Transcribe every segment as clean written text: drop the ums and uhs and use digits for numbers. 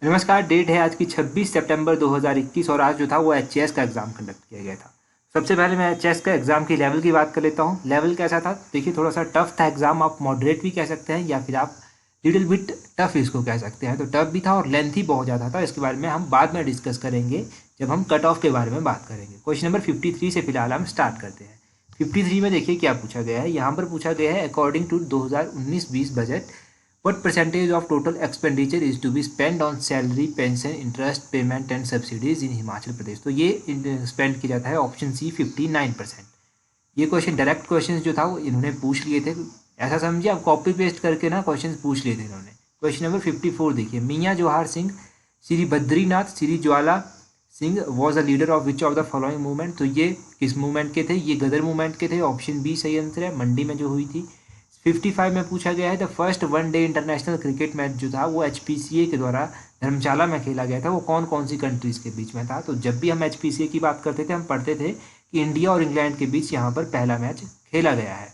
नमस्कार। डेट है आज की 26 सितंबर 2021 और आज जो था वो एचएएस का एग्जाम कंडक्ट किया गया था। सबसे पहले मैं एचएएस का एग्जाम की लेवल की बात कर लेता हूँ। लेवल कैसा था देखिए, थोड़ा सा टफ था एग्जाम, आप मॉडरेट भी कह सकते हैं या फिर आप लिटिल बिट टफ इसको कह सकते हैं। तो टफ भी था और लेंथी बहुत ज़्यादा था। इसके बारे में हम बाद में डिस्कस करेंगे जब हम कट ऑफ के बारे में बात करेंगे। क्वेश्चन नंबर 53 से फिलहाल हम स्टार्ट करते हैं। 53 में देखिए क्या पूछा गया है। यहाँ पर पूछा गया है according to 2019-20 budget what percentage of total expenditure is to be spent on salary, pension, interest, payment and subsidies in Himachal Pradesh. तो ये स्पेंड किया जाता है ऑप्शन सी 59%। ये क्वेश्चन डायरेक्ट क्वेश्चन जो था वो इन्होंने पूछ लिए थे। ऐसा समझिए आप कॉपी पेस्ट करके ना क्वेश्चन पूछ लिए थे इन्होंने। क्वेश्चन नंबर 54 देखिए, मियाँ Jawahar Singh, Shri Badrinath, Shri Jwala Singh was a leader of which of the following movement. तो ये किस मूवमेंट के थे? ये गदर मूवमेंट के थे। ऑप्शन बी सही आंसर है, मंडी में जो हुई थी। 55 में पूछा गया है the first one day international cricket match जो था वो एचपीसीए के द्वारा धर्मशाला में खेला गया था, वो कौन कौन सी कंट्रीज़ के बीच में था? तो जब भी हम एचपीसीए की बात करते थे हम पढ़ते थे कि इंडिया और इंग्लैंड के बीच यहाँ पर पहला मैच खेला गया है,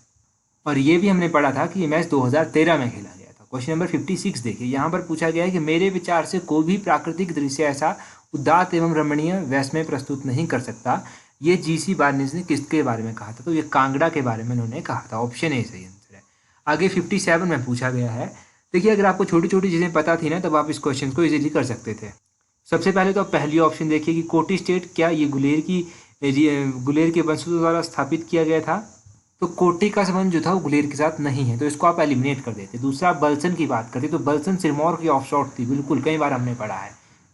और ये भी हमने पढ़ा था कि ये मैच 2013 में खेला गया था। क्वेश्चन नंबर 56 देखिए, यहाँ पर पूछा गया है कि मेरे विचार से कोई भी प्राकृतिक दृश्य ऐसा उदात्त एवं रमणीय वैस में प्रस्तुत नहीं कर सकता। ये जीसी बार्नेस ने किसके बारे में कहा था? तो ये कांगड़ा के बारे में उन्होंने कहा था। ऑप्शन ए सही आंसर है। आगे 57 में पूछा गया है। देखिए अगर आपको छोटी छोटी चीज़ें पता थी ना तब आप इस क्वेश्चन को इजीली कर सकते थे। सबसे पहले तो आप पहली ऑप्शन देखिए कि कोटी स्टेट, क्या ये गुलेर के वंशजों द्वारा स्थापित किया गया था? तो कोटी का संबंध जो था वो गुलेर के साथ नहीं है, तो इसको आप एलिमिनेट कर देते। दूसरा बलसन की बात करते तो बलसन सिरमौर की ऑफशॉट थी, बिल्कुल कई बार हमने पढ़ा है,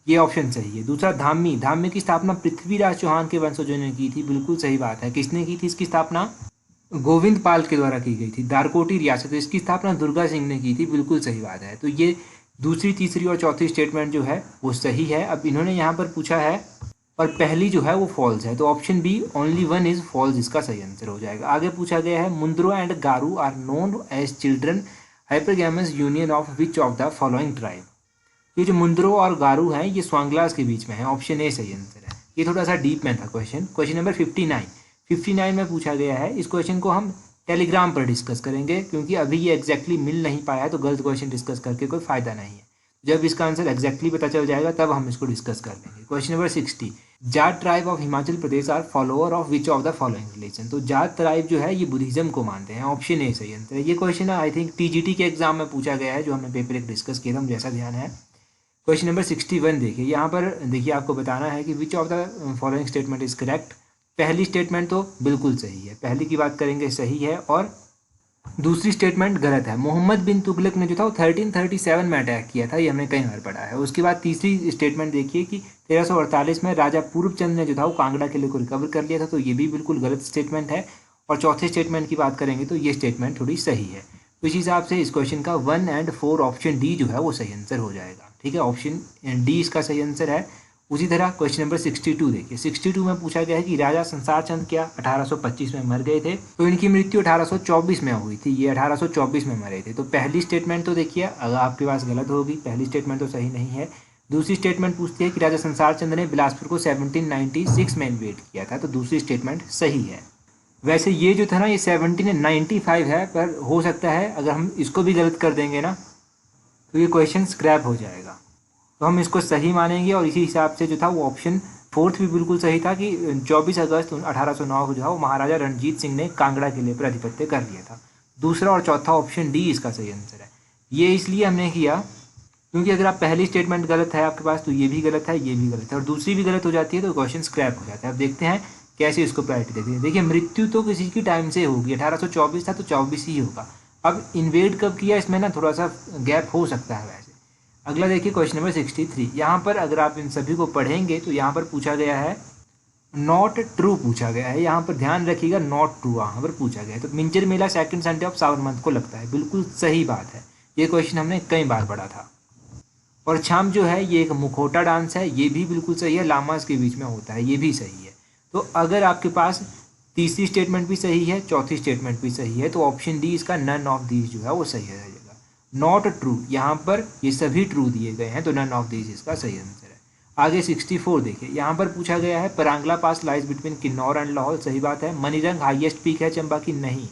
ये ऑप्शन सही है। दूसरा धामी की स्थापना पृथ्वीराज चौहान के वंशजों ने की थी, बिल्कुल सही बात है। किसने की थी इसकी स्थापना? गोविंद पाल के द्वारा की गई थी। दारकोटी रियासत, तो इसकी स्थापना दुर्गा सिंह ने की थी, बिल्कुल सही बात है। तो ये दूसरी, तीसरी और चौथी स्टेटमेंट जो है वो सही है। अब इन्होंने यहाँ पर पूछा है और पहली जो है वो फॉल्स है, तो option B only one is false इसका सही आंसर हो जाएगा। आगे पूछा गया है Mundro and Garu are known as children hypergamous union of which of the following tribe. ये जो मुंद्रो और गारू हैं ये स्वांगलास के बीच में है, ऑप्शन ए सही आंसर है। ये थोड़ा सा डीप में था क्वेश्चन। क्वेश्चन नंबर 59 में पूछा गया है। इस क्वेश्चन को हम टेलीग्राम पर डिस्कस करेंगे क्योंकि अभी ये एग्जैक्टली मिल नहीं पाया है, तो गलत क्वेश्चन डिस्कस करके कोई फायदा नहीं है। जब इसका आंसर एग्जैक्टली पता चल जाएगा तब हम इसको डिस्कस कर लेंगे। Question number 60, Jat tribe of Himachal Pradesh are follower of which of the following religion. तो जाट ट्राइब जो है ये बुद्धिज्म को मानते हैं, ऑप्शन ए सही आंसर है। ये क्वेश्चन आई थिंक टीजीटी के एग्जाम में पूछा गया है, जो हमने पेपर एक डिस्कस किया था, मुझे ऐसा ध्यान है। क्वेश्चन नंबर 61 देखिए, यहाँ पर देखिए आपको बताना है कि विच of the following statement is correct. पहली स्टेटमेंट तो बिल्कुल सही है, पहली की बात करेंगे सही है, और दूसरी स्टेटमेंट गलत है। मोहम्मद बिन तुगलक ने जो था वो 1337 में अटैक किया था, ये हमने कई बार पढ़ा है। उसके बाद तीसरी स्टेटमेंट देखिए कि 1348 में राजा पूर्वचंद ने जो था वो कांगड़ा किले को रिकवर कर लिया था, तो ये भी बिल्कुल गलत स्टेटमेंट है। और चौथे स्टेटमेंट की बात करेंगे तो ये स्टेटमेंट थोड़ी सही है। तो इस हिसाब से इस क्वेश्चन का 1 और 4 ऑप्शन डी जो है वो सही आंसर हो जाएगा। ठीक है, ऑप्शन डी इसका सही आंसर है। उसी तरह क्वेश्चन नंबर 62 देखिए, 62 में पूछा गया है कि राजा संसार चंद क्या 1825 में मर गए थे? तो इनकी मृत्यु 1824 में हुई थी, ये 1824 में मरे थे। तो पहली स्टेटमेंट तो देखिए अगर आपके पास गलत होगी, पहली स्टेटमेंट तो सही नहीं है। दूसरी स्टेटमेंट पूछती है कि राजा संसार चंद ने बिलासपुर को 1796 में इन्वेड किया था, तो दूसरी स्टेटमेंट सही है। वैसे ये जो था ना ये 1795 है, पर हो सकता है अगर हम इसको भी गलत कर देंगे ना तो ये क्वेश्चन स्क्रैप हो जाएगा, तो हम इसको सही मानेंगे। और इसी हिसाब से जो था वो ऑप्शन 4 भी बिल्कुल सही था कि 24 अगस्त 1809 को जो है वो महाराजा रणजीत सिंह ने कांगड़ा किले पर आधिपत्य कर लिया था। दूसरा और चौथा ऑप्शन डी इसका सही आंसर है। ये इसलिए हमने किया क्योंकि अगर आप पहली स्टेटमेंट गलत है आपके पास तो ये भी गलत है, ये भी गलत है, और दूसरी भी गलत हो जाती है तो क्वेश्चन स्क्रैप हो जाता है। अब देखते हैं कैसे इसको प्रायोरिटी देते हैं। देखिए मृत्यु तो किसी की टाइम से होगी, 1824 था तो 24 ही होगा। अब इन्वेड कब किया इसमें ना थोड़ा सा गैप हो सकता है। वैसे अगला देखिए क्वेश्चन नंबर 63, यहाँ पर अगर आप इन सभी को पढ़ेंगे तो यहाँ पर पूछा गया है नॉट ट्रू पूछा गया है। यहाँ पर ध्यान रखिएगा, नॉट ट्रू यहाँ पर पूछा गया है। तो Minjar Mela second Sunday of Sawan month को लगता है, बिल्कुल सही बात है। ये क्वेश्चन हमने कई बार पढ़ा था। और छाम जो है ये एक मुखौटा डांस है, ये भी बिल्कुल सही है, लामास के बीच में होता है, ये भी सही है। तो अगर आपके पास तीसरी स्टेटमेंट भी सही है, चौथी स्टेटमेंट भी सही है, तो ऑप्शन डी इसका नन ऑफ दीज जो है वो सही है। नॉट ट्रू, यहाँ पर ये सभी ट्रू दिए गए हैं, तो नन ऑफ दीज इसका सही आंसर है। आगे 64 देखिए, यहाँ पर पूछा गया है Parangla pass lies between Kinnaur and Lahaul, सही बात है। मनीरंग हाईएस्ट पीक है चंबा की, नहीं।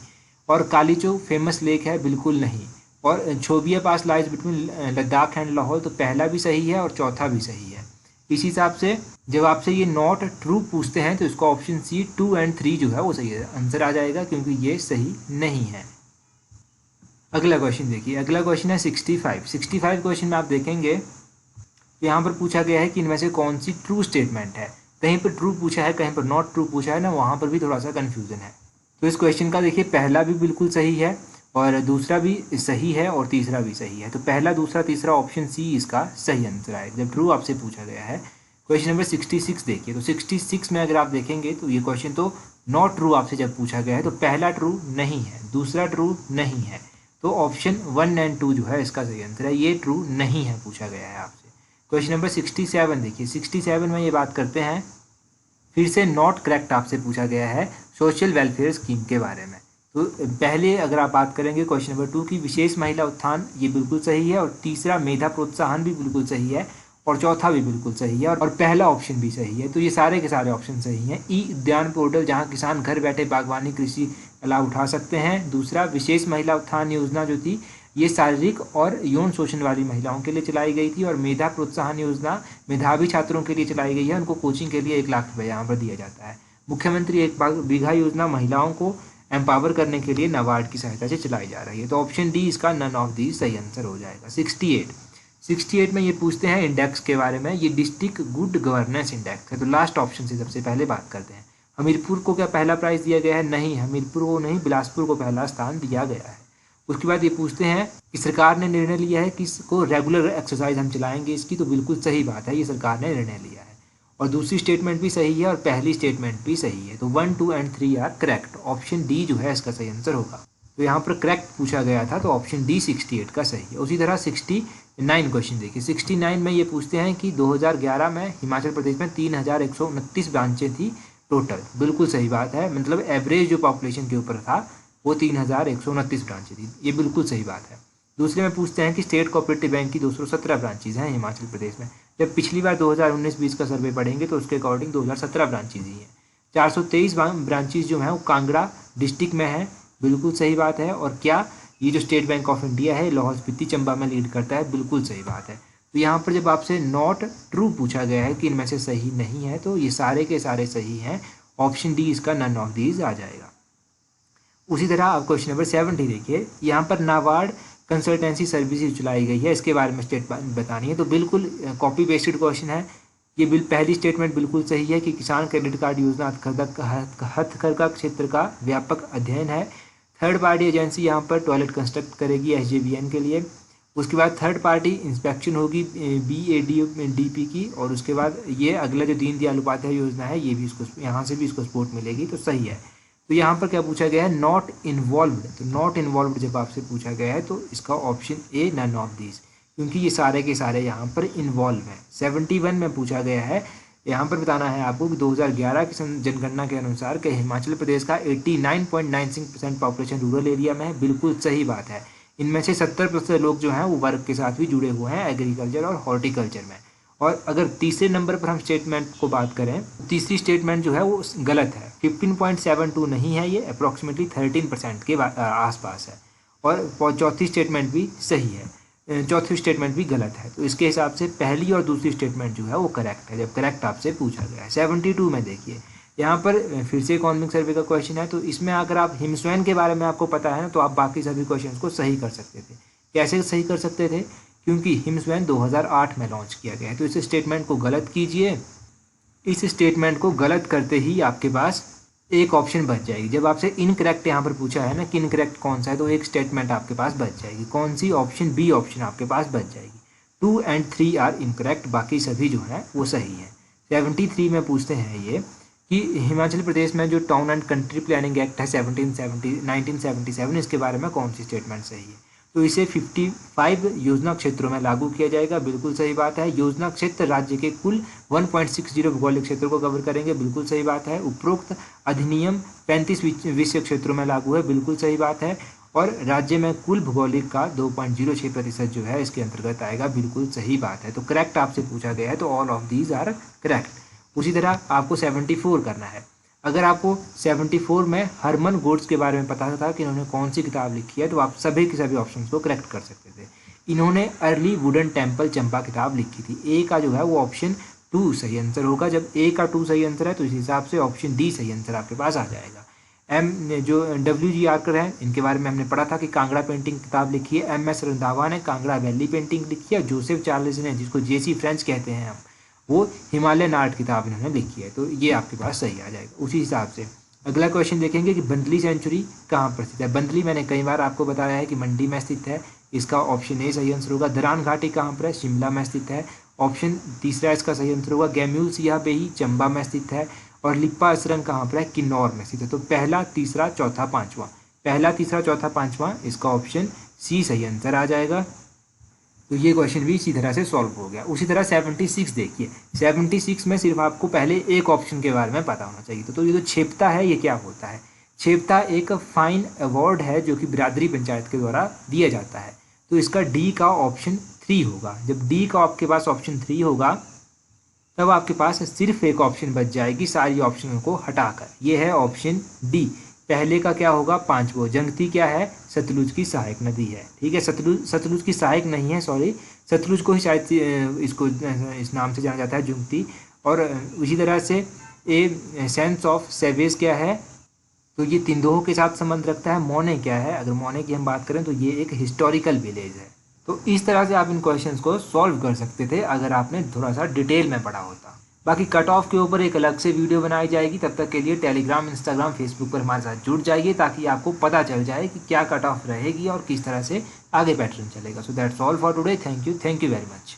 और कालीचो फेमस लेक है, बिल्कुल नहीं। और Chhobia pass lies between Ladakh and Lahore, तो पहला भी सही है और चौथा भी सही है। इसी हिसाब से जब आपसे ये नॉट ट्रू पूछते हैं तो इसका ऑप्शन सी 2 एंड 3 जो है वो सही है, आंसर आ जाएगा, क्योंकि ये सही नहीं है। अगला क्वेश्चन देखिए, अगला क्वेश्चन है 65 क्वेश्चन में आप देखेंगे यहाँ पर पूछा गया है कि इनमें से कौन सी ट्रू स्टेटमेंट है। कहीं पर ट्रू पूछा है, कहीं पर नॉट ट्रू पूछा है ना, वहाँ पर भी थोड़ा सा कन्फ्यूजन है। तो इस क्वेश्चन का देखिए पहला भी बिल्कुल सही है और दूसरा भी सही है और तीसरा भी सही है। तो पहला, दूसरा, तीसरा ऑप्शन सी इसका सही आंसर आएगा जब ट्रू आपसे पूछा गया है। क्वेश्चन नंबर 66 देखिए, तो 66 में अगर आप देखेंगे तो ये क्वेश्चन तो नॉट ट्रू आपसे जब पूछा गया है तो पहला ट्रू नहीं है, दूसरा ट्रू नहीं है, तो ऑप्शन 1 एंड 2 जो है इसका सही आंसर है, ये ट्रू नहीं है पूछा गया है आपसे। क्वेश्चन नंबर 67 देखिए, 67 में ये बात करते हैं, फिर से नॉट करेक्ट आपसे पूछा गया है सोशल वेलफेयर स्कीम के बारे में। तो पहले अगर आप बात करेंगे क्वेश्चन नंबर 2 की विशेष महिला उत्थान, ये बिल्कुल सही है, और तीसरा मेधा प्रोत्साहन भी बिल्कुल सही है, और चौथा भी बिल्कुल सही है, और पहला ऑप्शन भी सही है। तो ये सारे के सारे ऑप्शन सही हैं। ई उद्यान पोर्टल, जहाँ किसान घर बैठे बागवानी कृषि लाभ उठा सकते हैं। दूसरा विशेष महिला उत्थान योजना जो थी ये शारीरिक और यौन शोषण वाली महिलाओं के लिए चलाई गई थी, और मेधा प्रोत्साहन योजना मेधावी छात्रों के लिए चलाई गई है, उनको कोचिंग के लिए 1 लाख रुपये यहाँ पर दिया जाता है। मुख्यमंत्री 1 बीघा योजना महिलाओं को एम्पावर करने के लिए नाबार्ड की सहायता से चलाई जा रही है। तो ऑप्शन डी इसका नन ऑफ दी सही आंसर हो जाएगा। 68 में ये पूछते हैं इंडेक्स के बारे में, ये डिस्ट्रिक्ट गुड गवर्नेंस इंडेक्स है। तो लास्ट ऑप्शन से सबसे पहले बात करते हैं। हमीरपुर को क्या पहला प्राइज़ दिया गया है? नहीं, हमीरपुर को नहीं, बिलासपुर को पहला स्थान दिया गया है। उसके बाद ये पूछते हैं कि सरकार ने निर्णय लिया है कि इसको रेगुलर एक्सरसाइज हम चलाएंगे इसकी, तो बिल्कुल सही बात है, ये सरकार ने निर्णय लिया है। और दूसरी स्टेटमेंट भी सही है और पहली स्टेटमेंट भी सही है। तो 1, 2 and 3 are correct. Option D जो है इसका सही आंसर होगा। तो यहाँ पर करेक्ट पूछा गया था, तो ऑप्शन डी 68 का सही है। उसी तरह 69 क्वेश्चन देखिए, 69 में ये पूछते हैं कि 2011 में हिमाचल प्रदेश में 3129 ब्रांचें थी टोटल। बिल्कुल सही बात है, मतलब एवरेज जो पॉपुलेशन के ऊपर था वो 3129 ब्रांचें थी, ये बिल्कुल सही बात है। दूसरे में पूछते हैं कि स्टेट कोऑपरेटिव बैंक की 217 ब्रांचेज हैं हिमाचल प्रदेश में। जब पिछली बार 2019-20 का सर्वे पढ़ेंगे तो उसके अकॉर्डिंग 2017 ब्रांचेज ही हैं। 423 ब्रांचेज जो हैं वो कांगड़ा डिस्ट्रिक्ट में है, बिल्कुल सही बात है। और क्या ये जो स्टेट बैंक ऑफ इंडिया है लाहौल स्पीति चंबा में लीड करता है, बिल्कुल सही बात है। तो यहाँ पर जब आपसे नॉट ट्रू पूछा गया है कि इनमें से सही नहीं है, तो ये सारे के सारे सही हैं। ऑप्शन डी इसका नन ऑफ दीज आ जाएगा। उसी तरह आप क्वेश्चन नंबर 70 देखिए, यहाँ पर नाबार्ड कंसल्टेंसी सर्विसेज चलाई गई है, इसके बारे में स्टेटमेंट बतानी है। तो बिल्कुल कॉपी पेस्टेड क्वेश्चन है। ये पहली स्टेटमेंट बिल्कुल सही है कि किसान क्रेडिट कार्ड योजना हथकरघा क्षेत्र का व्यापक अध्ययन है। थर्ड पार्टी एजेंसी यहाँ पर टॉयलेट कंस्ट्रक्ट करेगी SJVN के लिए। उसके बाद थर्ड पार्टी इंस्पेक्शन होगी BADP की, और उसके बाद ये अगला जो दीनदयाल उपाध्याय योजना है, ये भी इसको यहाँ से भी इसको सपोर्ट मिलेगी, तो सही है। तो यहाँ पर क्या पूछा गया है? Not involved. तो नॉट इन्वॉल्व्ड जब आपसे पूछा गया है तो इसका option A none of these, क्योंकि ये सारे के सारे यहाँ पर इन्वॉल्व हैं। 71 में पूछा गया है, यहाँ पर बताना है आपको कि 2011 की जनगणना के अनुसार कि हिमाचल प्रदेश का 89.96% पॉपुलेशन रूरल एरिया में है, बिल्कुल सही बात है। इनमें से 70% लोग जो हैं वो वर्क के साथ भी जुड़े हुए हैं, एग्रीकल्चर और हॉर्टिकल्चर में। और अगर तीसरे नंबर पर हम स्टेटमेंट को बात करें, तीसरी स्टेटमेंट जो है वो गलत है। 15.72 नहीं है, ये अप्रॉक्सीमेटली 13% के आसपास है। और चौथी स्टेटमेंट भी सही है, चौथी स्टेटमेंट भी गलत है। तो इसके हिसाब से पहली और दूसरी स्टेटमेंट जो है वो करेक्ट है, जब करेक्ट आपसे पूछा गया है। 72 में देखिए, यहाँ पर फिर से इकोनॉमिक सर्वे का क्वेश्चन है। तो इसमें अगर आप हिमस्वैन के बारे में आपको पता है ना, तो आप बाकी सभी क्वेश्चन को सही कर सकते थे। कैसे सही कर सकते थे? क्योंकि हिमस्वैन 2008 में लॉन्च किया गया है। तो इस स्टेटमेंट को गलत कीजिए। इस स्टेटमेंट को गलत करते ही आपके पास एक ऑप्शन बच जाएगी। जब आपसे इनकरेक्ट यहाँ पर पूछा है ना कि इनकरेक्ट कौन सा है, तो एक स्टेटमेंट आपके पास बच जाएगी। कौन सी? ऑप्शन बी ऑप्शन आपके पास बच जाएगी। 2 एंड 3 आर इनकरेक्ट, बाकी सभी जो है वो सही है। 73 में पूछते हैं ये कि हिमाचल प्रदेश में जो town and country planning act है 1977, इसके बारे में कौन सी स्टेटमेंट सही है? तो इसे 55 योजना क्षेत्रों में लागू किया जाएगा, बिल्कुल सही बात है। योजना क्षेत्र राज्य के कुल 1.60 भौगोलिक क्षेत्रों को कवर करेंगे, बिल्कुल सही बात है। उपरोक्त अधिनियम 35 विषय क्षेत्रों में लागू है, बिल्कुल सही बात है। और राज्य में कुल भौगोलिक का 2.06% जो है इसके अंतर्गत आएगा, बिल्कुल सही बात है। तो करेक्ट आपसे पूछा गया है, तो all of these are correct. उसी तरह आपको 74 करना है। अगर आपको 74 में हरमन गोड्स के बारे में पता था कि इन्होंने कौन सी किताब लिखी है तो आप सभी के सभी ऑप्शंस को करेक्ट कर सकते थे। इन्होंने अर्ली वुडन टेम्पल चंपा किताब लिखी थी। ए का जो है वो ऑप्शन 2 सही आंसर होगा। जब ए का 2 सही आंसर है तो इस हिसाब से ऑप्शन डी सही आंसर आपके पास आ जाएगा। जो WG आर्कर हैं इनके बारे में हमने पढ़ा था कि कांगड़ा पेंटिंग किताब लिखी है। MS रंधावा ने कांगड़ा वैली पेंटिंग लिखी है। जोसेफ चार्ल्स ने, जिसको JC फ्रेंच कहते हैं हम, वो हिमालयन आर्ट किताब इन्होंने लिखी है। तो ये आपके पास सही आ जाएगा। उसी हिसाब से अगला क्वेश्चन देखेंगे कि बंदली सेंचुरी कहाँ पर स्थित है। बंदली मैंने कई बार आपको बताया है कि मंडी में स्थित है। इसका ऑप्शन ए सही आंसर होगा। दरान घाटी कहाँ पर है? शिमला में स्थित है। ऑप्शन तीसरा इसका सही आंसर होगा। गैम्यूल सिया बेही चंबा में स्थित है। और लिप्पा असरंग कहाँ पर है? किन्नौर में स्थित है। तो पहला, तीसरा, चौथा, पांचवा, पहला, तीसरा, चौथा, पांचवा, इसका ऑप्शन सी सही आंसर आ जाएगा। तो ये क्वेश्चन भी इसी तरह से सॉल्व हो गया। उसी तरह 76 देखिए। 76 में सिर्फ आपको पहले एक ऑप्शन के बारे में पता होना चाहिए। तो ये जो छेपता है ये क्या होता है? छेपता एक फाइन अवार्ड है जो कि बिरादरी पंचायत के द्वारा दिया जाता है। तो इसका डी का ऑप्शन 3 होगा। जब डी का आपके पास ऑप्शन 3 होगा तब आपके पास सिर्फ एक ऑप्शन बच जाएगी सारी ऑप्शनों को हटाकर। ये है ऑप्शन डी। पहले का क्या होगा? पांचवो। जंगती क्या है? सतलुज की सहायक नदी है। ठीक है, सतलुज की सहायक नहीं है, सॉरी, सतलुज को ही शायद इसको इस नाम से जाना जाता है, जुंगती। और उसी तरह से ए सेंस ऑफ सेवेज क्या है? तो ये तिंदोह के साथ संबंध रखता है। मोने क्या है? अगर मोने की हम बात करें तो ये एक हिस्टोरिकल विलेज है। तो इस तरह से आप इन क्वेश्चंस को सॉल्व कर सकते थे अगर आपने थोड़ा सा डिटेल में पढ़ा होता। बाकी कट ऑफ के ऊपर एक अलग से वीडियो बनाई जाएगी। तब तक के लिए टेलीग्राम, इंस्टाग्राम, फेसबुक पर हमारे साथ जुड़ जाइए ताकि आपको पता चल जाए कि क्या कट ऑफ रहेगी और किस तरह से आगे पैटर्न चलेगा। So that's all for today. Thank you very much.